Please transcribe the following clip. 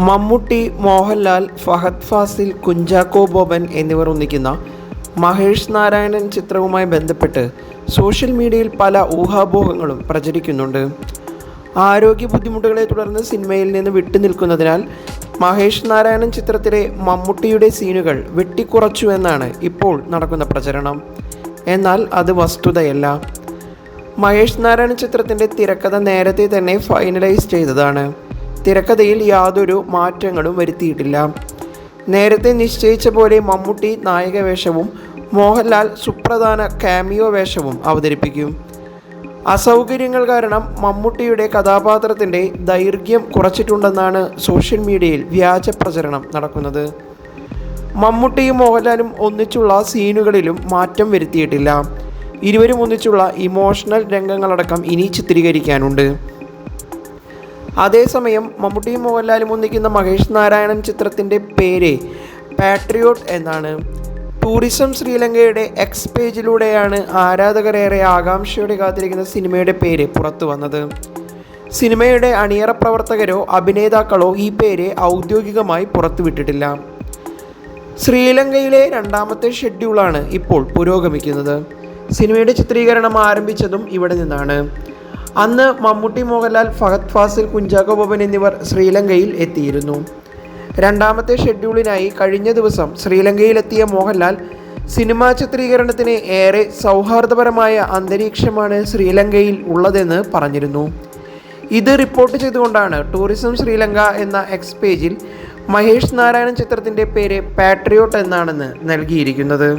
മമ്മൂട്ടി, മോഹൻലാൽ, ഫഹദ് ഫാസിൽ, കുഞ്ചാക്കോ ബോബൻ എന്നിവർ ഒന്നിക്കുന്ന മഹേഷ് നാരായണൻ ചിത്രവുമായി ബന്ധപ്പെട്ട് സോഷ്യൽ മീഡിയയിൽ പല ഊഹാപോഹങ്ങളും പ്രചരിക്കുന്നുണ്ട്. ആരോഗ്യ ബുദ്ധിമുട്ടുകളെ തുടർന്ന് സിനിമയിൽ നിന്ന് വിട്ടുനിൽക്കുന്നതിനാൽ മഹേഷ് നാരായണൻ ചിത്രത്തിലെ മമ്മൂട്ടിയുടെ സീനുകൾ വെട്ടിക്കുറച്ചു എന്നാണ് ഇപ്പോൾ നടക്കുന്ന പ്രചരണം. എന്നാൽ അത് വസ്തുതയല്ല. മഹേഷ് നാരായണൻ ചിത്രത്തിൻ്റെ തിരക്കഥ നേരത്തെ തന്നെ ഫൈനലൈസ് ചെയ്തതാണ്. തിരക്കഥയിൽ യാതൊരു മാറ്റങ്ങളും വരുത്തിയിട്ടില്ല. നേരത്തെ നിശ്ചയിച്ച പോലെ മമ്മൂട്ടി നായക വേഷവും മോഹൻലാൽ സുപ്രധാന കാമിയോ വേഷവും അവതരിപ്പിക്കും. അസൗകര്യങ്ങൾ കാരണം മമ്മൂട്ടിയുടെ കഥാപാത്രത്തിൻ്റെ ദൈർഘ്യം കുറച്ചിട്ടുണ്ടെന്നാണ് സോഷ്യൽ മീഡിയയിൽ വ്യാജ പ്രചരണം നടക്കുന്നത്. മമ്മൂട്ടിയും മോഹൻലാലും ഒന്നിച്ചുള്ള സീനുകളിലും മാറ്റം വരുത്തിയിട്ടില്ല. ഇരുവരും ഒന്നിച്ചുള്ള ഇമോഷണൽ രംഗങ്ങളടക്കം ഇനി ചിത്രീകരിക്കാനുണ്ട്. അതേസമയം മമ്മൂട്ടിയും മോഹൻലാലും ഒന്നിക്കുന്ന മഹേഷ് നാരായണൻ ചിത്രത്തിൻ്റെ പേര് പാട്രിയോട്ട് എന്നാണ്. ടൂറിസം ശ്രീലങ്കയുടെ എക്സ് പേജിലൂടെയാണ് ആരാധകരേറെ ആകാംക്ഷയോടെ കാത്തിരിക്കുന്ന സിനിമയുടെ പേര് പുറത്തു വന്നത്. സിനിമയുടെ അണിയറ പ്രവർത്തകരോ അഭിനേതാക്കളോ ഈ പേര് ഔദ്യോഗികമായി പുറത്തുവിട്ടിട്ടില്ല. ശ്രീലങ്കയിലെ രണ്ടാമത്തെ ഷെഡ്യൂളാണ് ഇപ്പോൾ പുരോഗമിക്കുന്നത്. സിനിമയുടെ ചിത്രീകരണം ആരംഭിച്ചതും ഇവിടെ നിന്നാണ്. അന്ന് മമ്മൂട്ടി, മോഹൻലാൽ, ഫഹദ് ഫാസിൽ, കുഞ്ചാക്കോ ബോബൻ എന്നിവർ ശ്രീലങ്കയിൽ എത്തിയിരുന്നു. രണ്ടാമത്തെ ഷെഡ്യൂളിനായി കഴിഞ്ഞ ദിവസം ശ്രീലങ്കയിലെത്തിയ മോഹൻലാൽ സിനിമാ ചിത്രീകരണത്തിന് ഏറെ സൗഹാർദ്ദപരമായ അന്തരീക്ഷമാണ് ശ്രീലങ്കയിൽ ഉള്ളതെന്ന് പറഞ്ഞിരുന്നു. ഇത് റിപ്പോർട്ട് ചെയ്തുകൊണ്ടാണ് ടൂറിസം ശ്രീലങ്ക എന്ന എക്സ് പേജിൽ മഹേഷ് നാരായണൻ ചിത്രത്തിൻ്റെ പേര് പാട്രിയോട്ട് എന്നാണെന്ന് നൽകിയിരിക്കുന്നത്.